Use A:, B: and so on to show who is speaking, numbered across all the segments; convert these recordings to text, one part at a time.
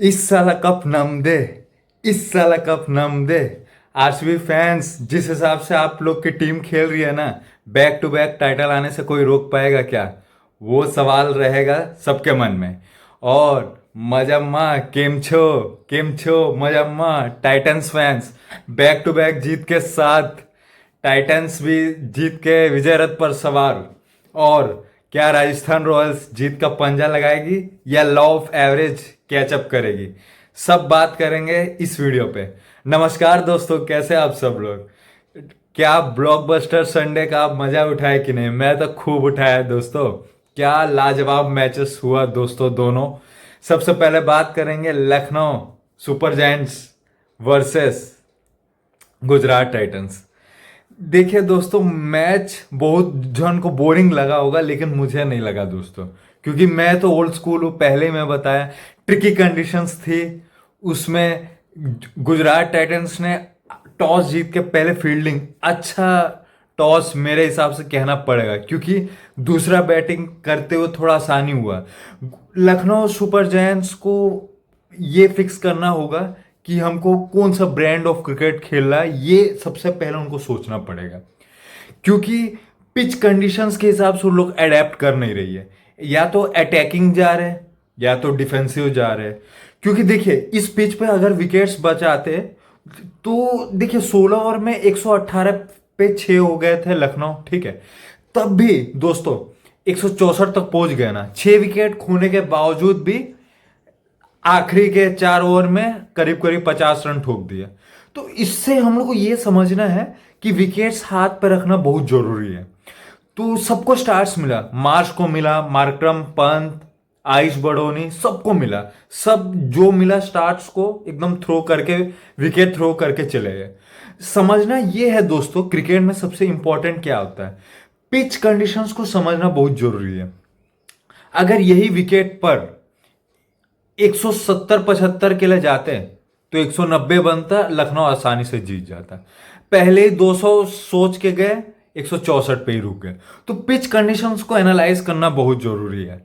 A: इस साला कप नम दे। इस साला कप नम दे। आरसीबी फैंस, जिस हिसाब से आप लोग की टीम खेल रही है ना, बैक टू बैक टाइटल आने से कोई रोक पाएगा क्या? वो सवाल रहेगा सबके मन में। और मजम्मा केम छो मजम्मा Titans fans, back to back जीत के साथ टाइटंस भी जीत के विजय रथ पर सवार। और क्या राजस्थान रॉयल्स जीत का पंजा लगाएगी या लॉ ऑफ एवरेज कैचअप करेगी? सब बात करेंगे इस वीडियो पे। नमस्कार दोस्तों, कैसे आप सब लोग? क्या ब्लॉकबस्टर संडे का आप मजा उठाए कि नहीं? मैं तो खूब उठाया दोस्तों। क्या लाजवाब मैचेस हुआ दोस्तों दोनों। सबसे पहले बात करेंगे Lucknow super giants versus Gujarat Titans. देखिए दोस्तों, मैच बहुत जन को बोरिंग लगा होगा, लेकिन मुझे नहीं लगा दोस्तों। क्योंकि मैं तो ओल्ड स्कूल हूँ, पहले ही मैं बताया। ट्रिकी कंडीशंस थी उसमें। गुजरात टाइटंस ने टॉस जीत के पहले फील्डिंग अच्छा, टॉस मेरे हिसाब से कहना पड़ेगा, क्योंकि दूसरा बैटिंग करते हुए थोड़ा आसानी हुआ। लखनऊ सुपर जायंट्स को ये फिक्स करना होगा कि हमको कौन सा ब्रांड ऑफ क्रिकेट खेलना है, ये सबसे पहले उनको सोचना पड़ेगा। क्योंकि पिच कंडीशंस के हिसाब से वो लोग अडेप्ट कर नहीं रही है। या तो अटैकिंग जा रहे हैं या तो डिफेंसिव जा रहे हैं। क्योंकि देखिए, इस पिच पे अगर विकेट्स बचाते तो देखिए 16 ओवर में 118 पे 6 हो गए थे लखनऊ, ठीक है। तब भी दोस्तों 164 तक पहुंच गए ना, 6 विकेट खोने के बावजूद भी आखिरी के 4 ओवर में करीब करीब 50 रन ठोक दिया। तो इससे हम लोग को ये समझना है कि विकेट्स हाथ पर रखना बहुत जरूरी है। तो सबको स्टार्ट्स मिला, मार्श को मिला, मार्करम, पंत, आयुष बड़ोनी, सबको मिला। सब जो मिला स्टार्ट्स को एकदम थ्रो करके, विकेट थ्रो करके चले गए। समझना ये है दोस्तों, क्रिकेट में सबसे इंपॉर्टेंट क्या होता है, पिच कंडीशंस को समझना बहुत जरूरी है। अगर यही विकेट पर 170-75 के लिए जाते तो 190 बनता, लखनऊ आसानी से जीत जाता। पहले ही 200 सोच के गए, 164 पे ही रुक गए। तो पिच कंडीशंस को एनालाइज करना बहुत जरूरी है।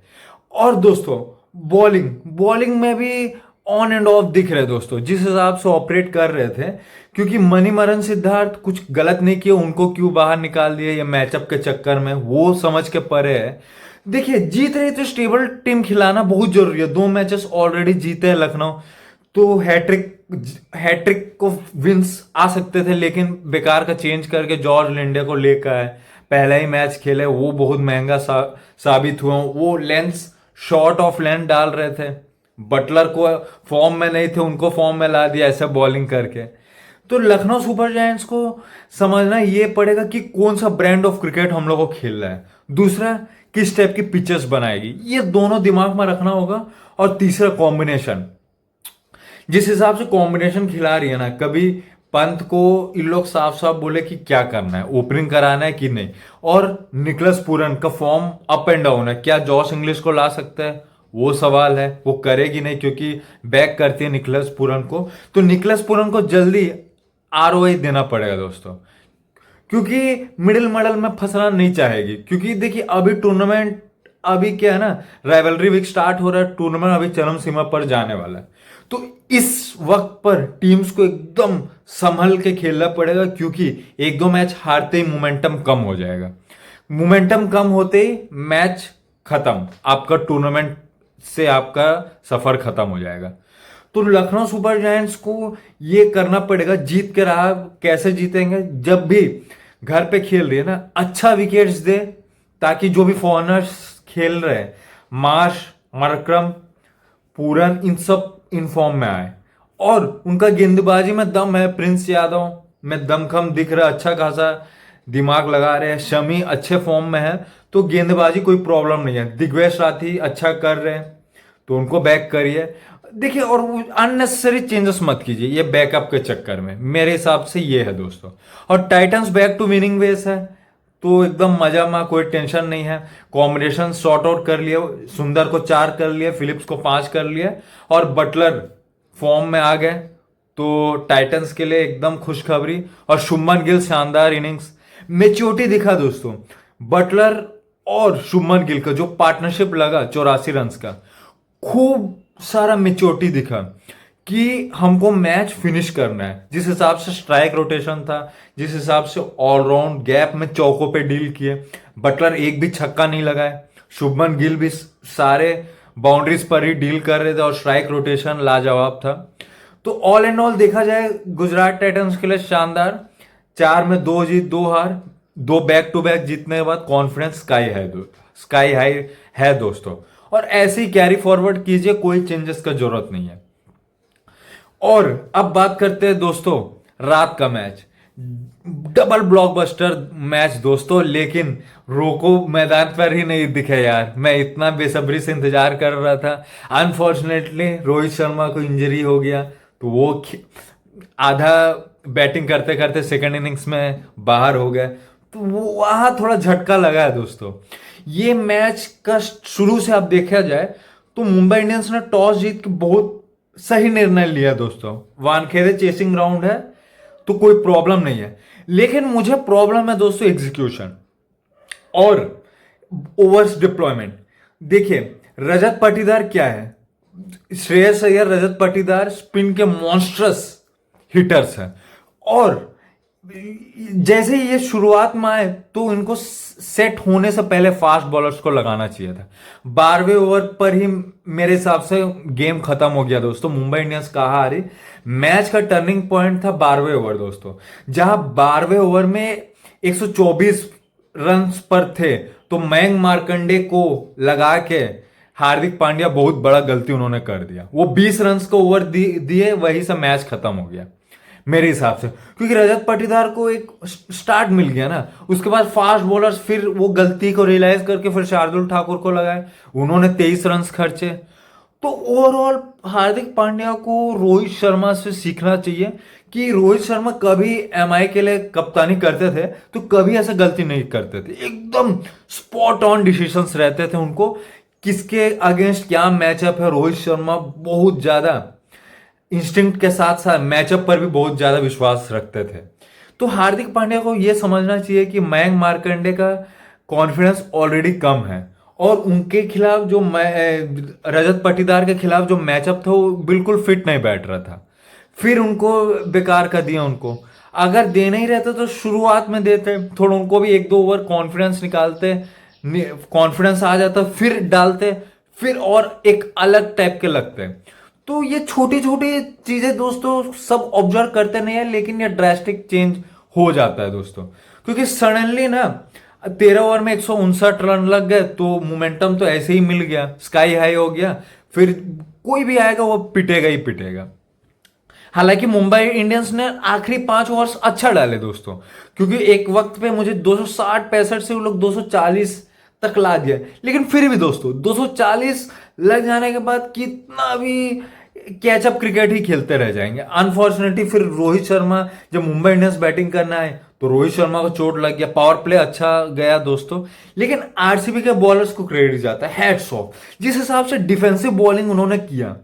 A: और दोस्तों बॉलिंग बॉलिंग में भी ऑन एंड ऑफ दिख रहे दोस्तों, जिस हिसाब से ऑपरेट कर रहे थे। क्योंकि मणिमरन सिद्धार्थ कुछ गलत नहीं किया, उनको क्यों बाहर निकाल दिया ये मैचअप के चक्कर में, वो समझ के परे है। देखिए, जीत रही तो स्टेबल टीम खिलाना बहुत जरूरी है। 2 मैचेस ऑलरेडी जीते हैं लखनऊ, तो हैट्रिक हैट्रिक को विंस आ सकते थे, लेकिन बेकार का चेंज करके जॉर्ज लिंडे को लेकर आए। पहला ही मैच खेले, वो बहुत महंगा साबित हुआ। वो लेंस शॉर्ट ऑफ लेंथ डाल रहे थे, बटलर को फॉर्म में नहीं थे, उनको फॉर्म में ला दिया ऐसे बॉलिंग करके। तो लखनऊ सुपर जायंट्स को समझना ये पड़ेगा कि कौन सा ब्रांड ऑफ क्रिकेट हम लोग को खेलना है। दूसरा, किस टाइप की पिचेस बनाएगी, ये दोनों दिमाग में रखना होगा। और तीसरा, कॉम्बिनेशन। जिस हिसाब से कॉम्बिनेशन खिला रही है ना, कभी पंत को इन लोग साफ साफ बोले कि क्या करना है, ओपनिंग कराना है कि नहीं। और निकलस पूरन का फॉर्म अप एंड डाउन है, क्या जॉश इंग्लिश को ला सकता है, वो सवाल है। वो करेगी नहीं, क्योंकि बैक करती है निकलस पूरन को। तो निकलस पूरन को जल्दी आरओआई देना पड़ेगा दोस्तों, क्योंकि मिडिल मॉडल में फंसना नहीं चाहेगी। क्योंकि देखिए, अभी टूर्नामेंट, अभी क्या है ना, राइवलरी वीक स्टार्ट हो रहा है, टूर्नामेंट अभी चरम सीमा पर जाने वाला है। तो इस वक्त पर टीम्स को एकदम संभल के खेलना पड़ेगा, क्योंकि 1-2 मैच हारते ही मोमेंटम कम हो जाएगा। मोमेंटम कम होते ही मैच खत्म, आपका टूर्नामेंट से आपका सफर खत्म हो जाएगा। तो लखनऊ सुपर जायंट्स को ये करना पड़ेगा। जीत के रहा, कैसे जीतेंगे, जब भी घर पे खेल रही है ना, अच्छा विकेट्स दे, ताकि जो भी फॉरनर्स खेल रहे हैं, मार्श, मरक्रम, पूरन, इन सब इन फॉर्म में आए। और उनका गेंदबाजी में दम है, प्रिंस यादव में दमखम दिख रहा है, अच्छा खासा दिमाग लगा रहे हैं। शमी अच्छे फॉर्म में है, तो गेंदबाजी कोई प्रॉब्लम नहीं है। दिग्विजय साथी अच्छा कर रहे हैं, तो उनको बैक करिए। देखिए, और अननेसेसरी चेंजेस मत कीजिए ये बैकअप के चक्कर में, मेरे हिसाब से ये है दोस्तों। और टाइटंस बैक टू विनिंग वेस है, तो एकदम मजा में, कोई टेंशन नहीं है। कॉम्बिनेशन सॉर्ट आउट कर लिए, सुंदर को 4 कर लिए, फिलिप्स को 5 कर लिए, और बटलर फॉर्म में आ गए। तो टाइटंस के लिए एकदम खुशखबरी। और शुभमन गिल शानदार इनिंग्स, मेच्योरिटी दिखा दोस्तों। बटलर और शुभमन गिल का जो पार्टनरशिप लगा 84 रन का, खूब सारा मेच्योरिटी दिखा कि हमको मैच फिनिश करना है। जिस हिसाब से स्ट्राइक रोटेशन था, जिस हिसाब से ऑलराउंड गैप में चौकों पे डील किए, बटलर एक भी छक्का नहीं लगाए, शुभमन गिल भी सारे बाउंड्रीज पर ही डील कर रहे थे और स्ट्राइक रोटेशन लाजवाब था। तो ऑल एंड ऑल देखा जाए गुजरात टाइटंस के लिए शानदार, 4 में 2 जीत 2 हार, 2 बैक टू बैक जीतने के बाद कॉन्फिडेंस स्काई हाई है दोस्तों। और ऐसे ही कैरी फॉरवर्ड कीजिए, कोई चेंजेस का जरूरत नहीं है। और अब बात करते हैं दोस्तों रात का मैच, डबल ब्लॉकबस्टर मैच दोस्तों, लेकिन रोको मैदान पर ही नहीं दिखे यार। मैं इतना बेसब्री से इंतजार कर रहा था। अनफॉर्चुनेटली रोहित शर्मा को इंजरी हो गया, तो वो आधा बैटिंग करते करते सेकंड इनिंग्स में बाहर हो गए, तो वो वहां थोड़ा झटका लगा है दोस्तों। ये मैच का शुरू से आप देखा जाए तो मुंबई इंडियंस ने टॉस जीत के बहुत सही निर्णय लिया दोस्तों। वानखेड़े चेसिंग ग्राउंड है तो कोई प्रॉब्लम नहीं है, लेकिन मुझे प्रॉब्लम है दोस्तों एग्जीक्यूशन और ओवर्स डिप्लॉयमेंट। देखिए रजत पाटीदार क्या है, श्रेयस अय्यर, रजत पाटीदार स्पिन के मॉन्स्ट्रस हिटर्स हैं, और जैसे ही ये शुरुआत में आए तो इनको सेट होने से पहले फास्ट बॉलर्स को लगाना चाहिए था। 12वें ओवर पर ही मेरे हिसाब से गेम खत्म हो गया दोस्तों। मुंबई इंडियंस कहाँ हारी, मैच का टर्निंग पॉइंट था 12वें ओवर दोस्तों, जहां 12वें ओवर में 124 रन पर थे, तो मयंक मार्कंडे को लगा के हार्दिक पांड्या बहुत बड़ा गलती उन्होंने कर दिया। वो 20 रन को ओवर दिए, वहीं से मैच खत्म हो गया मेरे हिसाब से, क्योंकि रजत पाटीदार को एक स्टार्ट मिल गया ना। उसके बाद फास्ट बॉलर्स फिर वो गलती को रियलाइज करके फिर शार्दुल ठाकुर को लगाए, उन्होंने 23 रन खर्चे। तो ओवरऑल हार्दिक पांड्या को रोहित शर्मा से सीखना चाहिए कि रोहित शर्मा कभी एमआई के लिए कप्तानी करते थे तो कभी ऐसा गलती नहीं करते थे, एकदम स्पॉट ऑन डिसीजंस रहते थे उनको, किसके अगेंस्ट क्या मैचअप है। रोहित शर्मा बहुत ज्यादा इंस्टिंक्ट के साथ साथ मैचअप पर भी बहुत ज्यादा विश्वास रखते थे। तो हार्दिक पांड्या को यह समझना चाहिए कि मयंक मार्कंडे का कॉन्फिडेंस ऑलरेडी कम है, और उनके खिलाफ जो रजत पाटीदार के खिलाफ जो मैचअप था वो बिल्कुल फिट नहीं बैठ रहा था। फिर उनको बेकार कर दिया। उनको अगर देना ही रहता तो शुरुआत में देते, थोड़ा उनको भी 1-2 ओवर कॉन्फिडेंस निकालते, कॉन्फिडेंस आ जाता, फिर डालते, फिर और एक अलग टाइप के लगते। तो ये छोटी छोटी चीजें दोस्तों सब ऑब्जर्व करते नहीं है, लेकिन ये ड्रास्टिक चेंज हो जाता है दोस्तों, क्योंकि सडनली ना 13 ओवर में 159 रन लग गए, तो मोमेंटम तो ऐसे ही मिल गया, स्काई हाई हो गया, फिर कोई भी आएगा वो पिटेगा ही पिटेगा। हालांकि मुंबई इंडियंस ने आखिरी 5 ओवर्स अच्छा डाले दोस्तों, क्योंकि एक वक्त पे मुझे 260-65 से वो लोग 240 तक ला दिया, लेकिन फिर भी दोस्तों 240 लग जाने के बाद कितना भी कैचअप क्रिकेट ही खेलते रह जाएंगे। अनफॉर्चुनेटली फिर रोहित शर्मा, जब मुंबई इंडियंस बैटिंग करना है तो रोहित शर्मा को चोट लग गया। पावर प्ले अच्छा गया दोस्तों, लेकिन आरसीबी के बॉलर्स को क्रेडिट जाता है, हैट्स ऑफ। जिस हिसाब से डिफेंसिव बॉलिंग उन्होंने किया,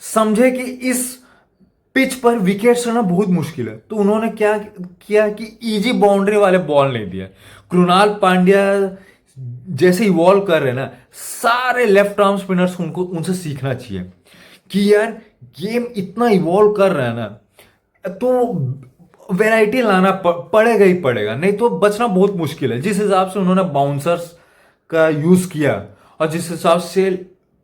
A: समझे कि इस पिच पर विकेट्स लेना बहुत मुश्किल है, तो उन्होंने क्या किया कि इजी बाउंड्री वाले बॉल नहीं दिया। कृणाल पांड्या जैसे इवॉल्व कर रहे हैं ना, सारे लेफ्ट आर्म स्पिनर्स उनको उनसे सीखना चाहिए कि यार गेम इतना इवॉल्व कर रहा है ना, तो वैरायटी लाना पड़ेगा ही पड़ेगा, नहीं तो बचना बहुत मुश्किल है। जिस हिसाब से उन्होंने बाउंसर्स का यूज किया और जिस हिसाब से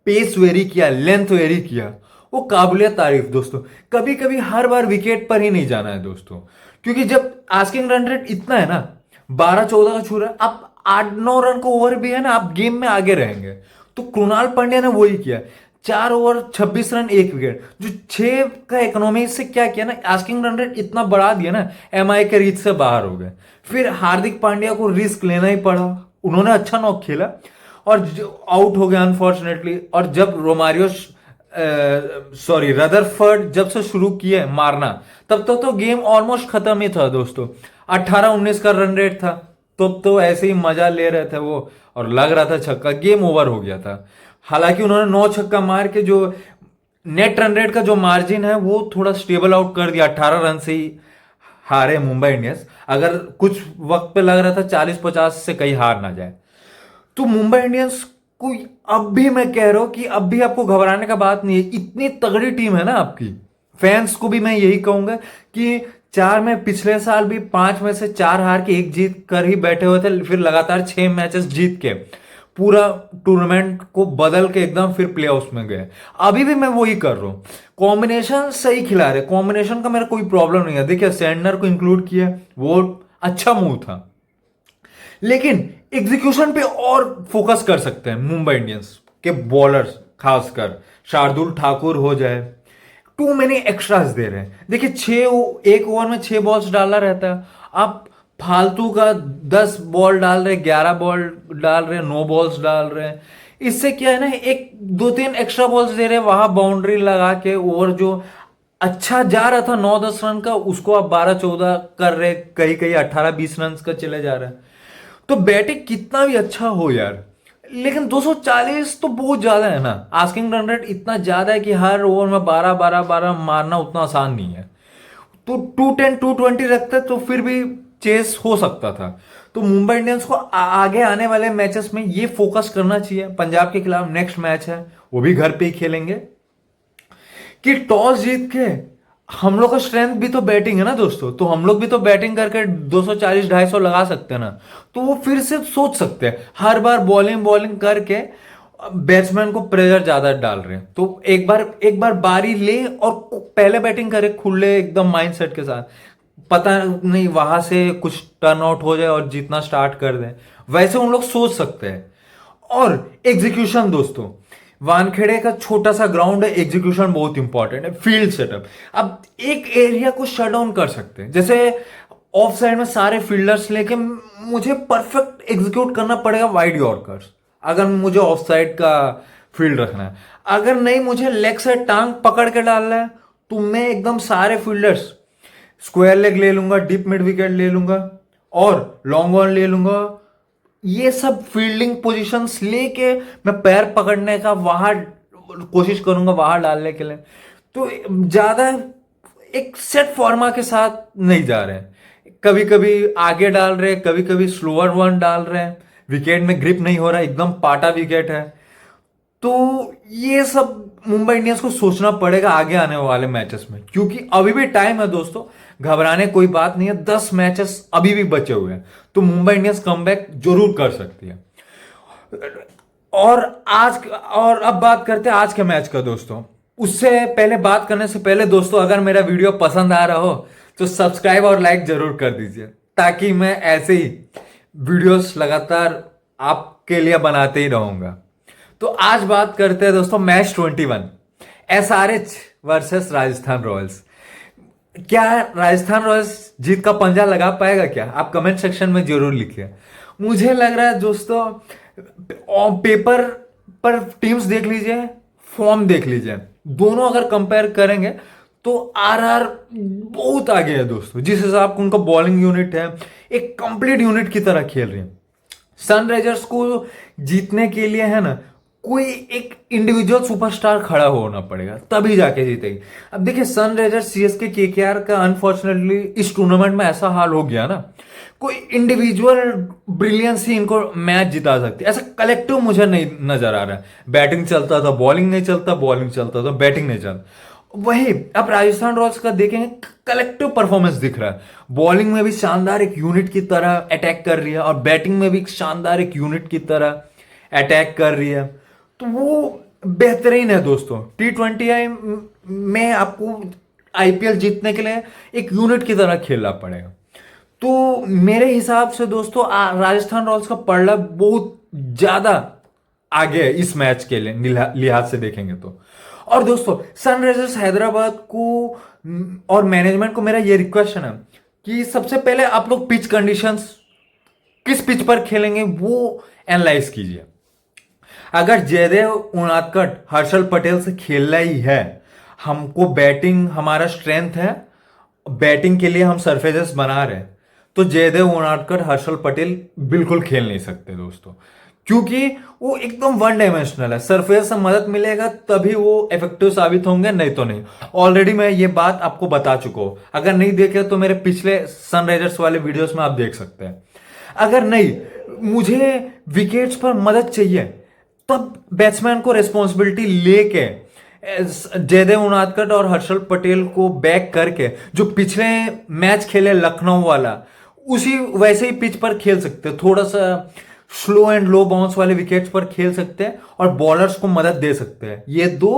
A: पेस वेरी किया, लेंथ वेरी किया, वो काबिलियत तारीफ दोस्तों। कभी कभी हर बार विकेट पर ही नहीं जाना है दोस्तों, क्योंकि जब आस्किंग रन रेट इतना है ना, 12-14 का छू रहा है, आप 8-9 रन का ओवर भी है ना, आप गेम में आगे रहेंगे। तो कृणाल पांड्या ने वही किया, 4 ओवर 26 रन 1 विकेट, जो 6 का इकोनॉमी से क्या किया ना, आस्किंग रन रेट इतना बढ़ा दिया ना, एमआई के रीच से बाहर हो गए। फिर हार्दिक पांड्या को रिस्क लेना ही पड़ा, उन्होंने अच्छा नॉक खेला और आउट हो गया अनफॉर्चुनेटली। और जब रोमारियो रदरफर्ड जब से शुरू किए मारना, तब तक तो गेम ऑलमोस्ट खत्म ही था दोस्तों। 18-19 का रन रेट था, तो ऐसे ही मजा ले रहे थे वो, और लग रहा था छक्का, गेम ओवर हो गया था। हालांकि उन्होंने 9 छक्का मार के जो नेट रन रेट का जो मार्जिन है वो थोड़ा स्टेबल आउट कर दिया। 18 रन से ही हारे मुंबई इंडियंस, अगर कुछ वक्त पे लग रहा था 40-50 से कहीं हार ना जाए। तो मुंबई इंडियंस कोई, अब भी मैं कह रहा हूं कि अब भी आपको घबराने का बात नहीं है, इतनी तगड़ी टीम है ना आपकी। फैंस को भी मैं यही कहूंगा कि चार में पिछले साल भी 5 में से 4 हार के 1 जीत कर ही बैठे हुए थे, फिर लगातार 6 मैचेस जीत के पूरा टूर्नामेंट को बदल के एकदम फिर प्ले ऑफ में गए। अभी भी मैं वही कर रहा हूं, कॉम्बिनेशन सही खिला रहे, कॉम्बिनेशन का मेरा कोई प्रॉब्लम नहीं है। देखिए सैंडनर को इंक्लूड किया, वो अच्छा मूव था, लेकिन एग्जीक्यूशन पे और फोकस कर सकते हैं मुंबई इंडियंस के बॉलर्स, खासकर शार्दुल ठाकुर हो जाए। टू मैनी एक्स्ट्रास दे रहे हैं। देखिए एक ओवर में 6 बॉल्स डालना रहता है, आप फालतू का 10 बॉल डाल रहे, 11 बॉल डाल रहे, 9 बॉल्स डाल रहे हैं। इससे क्या है ना, एक 2-3 एक्स्ट्रा बॉल्स दे रहे हैं, वहां बाउंड्री लगा के ओवर जो अच्छा जा रहा था 9-10 रन का, उसको आप 12-14 कर रहे, कहीं कहीं 18-20 रन का चले जा रहा है। तो बैटिंग कितना भी अच्छा हो यार, लेकिन 240 तो बहुत ज्यादा है ना। आस्किंग रन रेट इतना ज्यादा है कि हर ओवर में 12-12-12 मारना उतना आसान नहीं है। तो 210 220 रखते तो फिर भी चेस हो सकता था। तो मुंबई इंडियंस को आगे आने वाले मैचेस में ये फोकस करना चाहिए। पंजाब के खिलाफ नेक्स्ट मैच है, वो भी घर पे ही खेलेंगे, कि टॉस जीत के हम लोग का स्ट्रेंथ भी तो बैटिंग है ना दोस्तों, तो हम लोग भी तो बैटिंग करके 240-250 लगा सकते हैं ना। तो वो फिर से सोच सकते हैं, हर बार बॉलिंग बॉलिंग करके बैट्समैन को प्रेशर ज्यादा डाल रहे हैं, तो एक बार बारी ले और पहले बैटिंग करे खुले एकदम माइंडसेट के साथ, पता नहीं वहां से कुछ टर्न आउट हो जाए और जीतना स्टार्ट कर दें, वैसे उन लोग सोच सकते हैं। और एग्जीक्यूशन दोस्तों, वानखेड़े का छोटा सा ग्राउंड है, एग्जीक्यूशन बहुत इंपॉर्टेंट है, फील्ड सेटअप। अब एक एरिया को शट डाउन कर सकते हैं, जैसे ऑफ साइड में सारे फील्डर्स लेके मुझे परफेक्ट एग्जीक्यूट करना पड़ेगा वाइड यॉर्कर्स, अगर मुझे ऑफ साइड का फील्ड रखना है। अगर नहीं, मुझे लेग साइड टांग पकड़ के डालना है, तो मैं एकदम सारे फील्डर्स स्क्वायर लेग ले लूंगा, डीप मिड विकेट ले लूंगा और लॉन्ग ऑन ले लूंगा। ये सब फील्डिंग पोजीशंस लेके मैं पैर पकड़ने का वहां कोशिश करूंगा, वहां डालने के लिए। तो ज्यादा एक सेट फॉर्मा के साथ नहीं जा रहे हैं, कभी कभी आगे डाल रहे हैं, कभी कभी स्लोअर वन डाल रहे हैं, विकेट में ग्रिप नहीं हो रहा, एकदम पाटा विकेट है। तो ये सब मुंबई इंडियंस को सोचना पड़ेगा आगे आने वाले मैचेस में, क्योंकि अभी भी टाइम है दोस्तों, घबराने कोई बात नहीं है, 10 मैचेस अभी भी बचे हुए हैं, तो मुंबई इंडियंस कमबैक जरूर कर सकती है। और अब बात करते हैं आज के मैच का दोस्तों। उससे पहले, बात करने से पहले दोस्तों, अगर मेरा वीडियो पसंद आ रहा हो तो सब्सक्राइब और लाइक जरूर कर दीजिए, ताकि मैं ऐसे ही वीडियोस लगातार आपके लिए बनाते ही रहूंगा। तो आज बात करते हैं दोस्तों match 21, SRH versus Rajasthan Royals. क्या राजस्थान रॉयल्स जीत का पंजा लगा पाएगा क्या? आप कमेंट सेक्शन में जरूर लिखिए। मुझे लग रहा है दोस्तों, पेपर पर टीम्स देख लीजिए, फॉर्म देख लीजिए, दोनों अगर कंपेयर करेंगे तो आरआर बहुत आगे है दोस्तों। जिस हिसाब का उनका बॉलिंग यूनिट है, एक कंप्लीट यूनिट की तरह खेल रही है। सनराइजर्स को जीतने के लिए है ना, कोई एक इंडिविजुअल सुपरस्टार खड़ा होना पड़ेगा, तभी जाके जीतेगी। अब देखिए सनराइजर्स सीएसके केकेआर का अनफॉर्चुनेटली इस टूर्नामेंट में ऐसा हाल हो गया ना, कोई इंडिविजुअल ब्रिलियंस ही इनको मैच जिता सकती है, ऐसा कलेक्टिव मुझे नहीं नजर आ रहा है। बैटिंग चलता था, बॉलिंग नहीं चलता, बॉलिंग चलता था, बैटिंग नहीं चलता। वही अब राजस्थान रॉयल्स का देखेंगे, कलेक्टिव परफॉर्मेंस दिख रहा है। बॉलिंग में भी शानदार एक यूनिट की तरह अटैक कर रही है, और बैटिंग में भी शानदार एक यूनिट की तरह अटैक कर रही है। तो वो बेहतरीन है दोस्तों। T20 में आपको आईपीएल जीतने के लिए एक यूनिट की तरह खेलना पड़ेगा। तो मेरे हिसाब से दोस्तों राजस्थान रॉयल्स का पड़ला बहुत ज्यादा आगे है इस मैच के लिए, लिहाज से देखेंगे तो। और दोस्तों सनराइजर्स हैदराबाद को और मैनेजमेंट को मेरा ये रिक्वेस्ट है ना, कि सबसे पहले आप लोग पिच कंडीशंस, किस पिच पर खेलेंगे वो एनालाइज कीजिए। अगर जयदेव उनादकट हर्षल पटेल से खेलना ही है, हमको बैटिंग हमारा स्ट्रेंथ है, बैटिंग के लिए हम सरफेसेस बना रहे हैं, तो जयदेव उनादकट हर्षल पटेल बिल्कुल खेल नहीं सकते दोस्तों, क्योंकि वो एकदम वन डायमेंशनल है। सरफेस से मदद मिलेगा तभी वो इफेक्टिव साबित होंगे, नहीं तो नहीं। ऑलरेडी मैं ये बात आपको बता चुका हूं, अगर नहीं देखे तो मेरे पिछले सनराइजर्स वाले वीडियोस में आप देख सकते हैं। अगर नहीं, मुझे विकेट्स पर मदद चाहिए, तब बैट्समैन को रिस्पॉन्सिबिलिटी लेके जयदेव उनादकट और हर्षल पटेल को बैक करके जो पिछले मैच खेले लखनऊ वाला उसी वैसे ही पिच पर खेल सकते हैं, थोड़ा सा स्लो एंड लो बाउंस वाले विकेट्स पर खेल सकते हैं और बॉलर्स को मदद दे सकते हैं। ये दो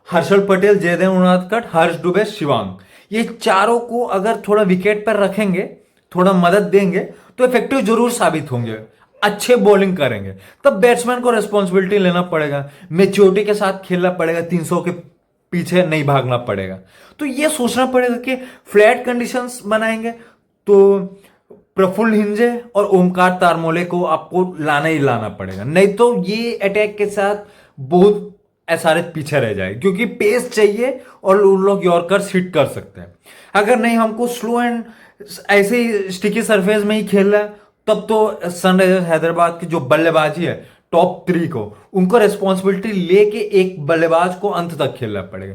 A: हर्षल पटेल, जयदेव उनादकट, हर्ष दुबे, शिवांग, ये चारों को अगर थोड़ा विकेट पर रखेंगे, थोड़ा मदद देंगे तो इफेक्टिव जरूर साबित होंगे, अच्छे बॉलिंग करेंगे। तब बैट्समैन को रिस्पॉन्सिबिलिटी लेना पड़ेगा, मेच्योरिटी के साथ खेलना पड़ेगा, 300 के पीछे नहीं भागना पड़ेगा। तो ये सोचना पड़ेगा कि फ्लैट कंडीशंस बनाएंगे तो प्रफुल्ल हिंजे और ओमकार तारमोले को आपको लाना ही लाना पड़ेगा, नहीं तो ये अटैक के साथ बहुत एसआरएच पीछे रह जाए, क्योंकि पेस चाहिए और उन लोग यॉर्कर्स हिट कर सकते हैं। अगर नहीं हमको स्लो एंड ऐसे ही स्टिकी सरफेस में ही खेलना है, तब तो सनराइजर्स हैदराबाद की जो बल्लेबाजी है टॉप 3 को, उनको रिस्पॉन्सिबिलिटी लेके एक बल्लेबाज को अंत तक खेलना पड़ेगा।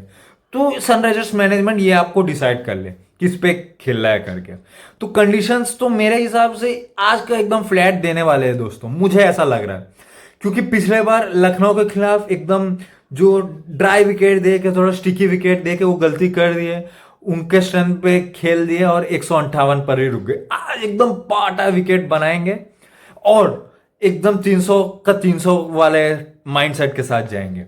A: तो सनराइजर्स मैनेजमेंट ये आपको डिसाइड कर ले किस पे खेलना है करके। तो कंडीशंस तो मेरे हिसाब से आज का एकदम फ्लैट देने वाले हैं दोस्तों, मुझे ऐसा लग रहा है, क्योंकि पिछले बार लखनऊ के खिलाफ एकदम जो ड्राई विकेट दे के, थोड़ा स्टिकी विकेट दे के वो गलती कर दिए, उनके स्ट्रेंथ पे खेल दिए और 158 पर ही रुक गए। आज एकदम पाटा विकेट बनाएंगे और एकदम 300 का 300 वाले माइंडसेट के साथ जाएंगे।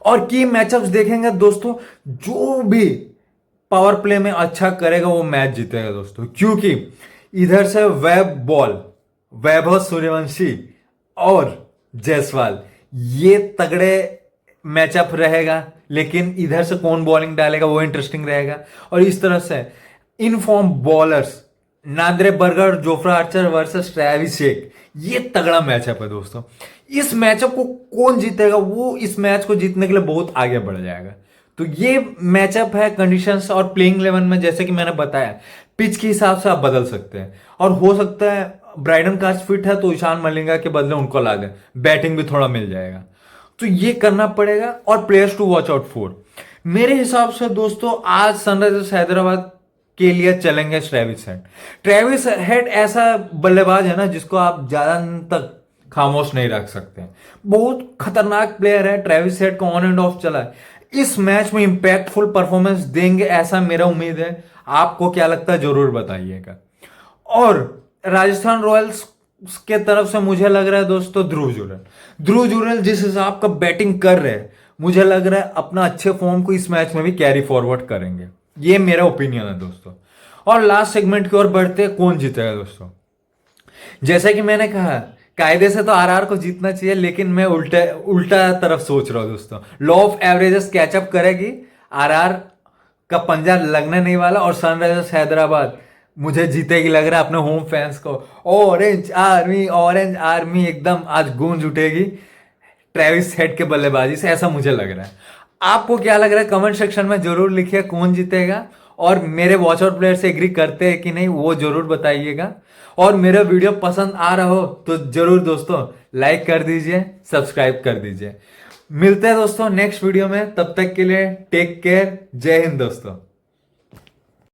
A: और की मैचअप्स देखेंगे दोस्तों, जो भी पावर प्ले में अच्छा करेगा वो मैच जीतेगा दोस्तों, क्योंकि इधर से वैभव सूर्यवंशी और जायसवाल, ये तगड़े मैचअप रहेगा। लेकिन इधर से कौन बॉलिंग डालेगा वो इंटरेस्टिंग रहेगा। और इस तरह से inform bowlers Nandre Burger, Jofra Archer versus Travis shake, ये तगड़ा मैचअप है दोस्तों। इस मैचअप को कौन जीतेगा वो इस मैच को जीतने के लिए बहुत आगे बढ़ जाएगा। तो ये मैचअप है कंडीशंस और प्लेइंग 11 में, जैसे कि मैंने बताया, पिच के हिसाब से आप बदल सकते हैं। और हो सकता है ब्राइडन कास्ट फिट है तो ईशान मलिंगा के बदले उनको ला दें, बैटिंग भी थोड़ा मिल जाएगा। तो ये करना पड़ेगा। और players to watch out for, मेरे हिसाब से दोस्तों आज सनराइजर्स हैदराबाद के लिए चलेंगे ट्रेविस हेड ऐसा बल्लेबाज है ना जिसको आप ज्यादा तक खामोश नहीं रख सकते। बहुत खतरनाक प्लेयर है ट्रेविस हेड का, ऑन एंड ऑफ चला है। इस मैच में इंपैक्टफुल परफॉर्मेंस देंगे ऐसा मेरा उम्मीद है। आपको क्या लगता है जरूर बताइएगा। और राजस्थान रॉयल्स के तरफ से मुझे लग रहा है दोस्तों ध्रुव जुरैल जिस हिसाब का बैटिंग कर रहे हैं, मुझे लग रहा है अपना अच्छे फॉर्म को इस मैच में भी कैरी फॉरवर्ड करेंगे। ये मेरा ओपिनियन है दोस्तों। और लास्ट सेगमेंट की ओर बढ़ते हैं, कौन जीतेगा दोस्तों। जैसा कि मैंने कहा, कायदे से तो आरआर को जीतना चाहिए, लेकिन मैं उल्टा तरफ सोच रहा हूं दोस्तों। लॉ ऑफ एवरेजेस कैचअप करेगी, आरआर का पंजा लगने नहीं वाला और सनराइजर्स हैदराबाद मुझे जीतेगी लग रहा है। अपने होम फैंस को ऑरेंज आर्मी एकदम आज गूंज उठेगी ट्रेविस हेड के बल्लेबाजी से, ऐसा मुझे लग रहा है। आपको क्या लग रहा है कमेंट सेक्शन में जरूर लिखिए कौन जीतेगा। और मेरे वॉच आउट प्लेयर से एग्री करते हैं कि नहीं वो जरूर बताइएगा। और मेरा वीडियो पसंद आ रहा हो तो जरूर दोस्तों लाइक कर दीजिए, सब्सक्राइब कर दीजिए। मिलते हैं दोस्तों नेक्स्ट वीडियो में, तब तक के लिए टेक केयर, जय हिंद दोस्तों।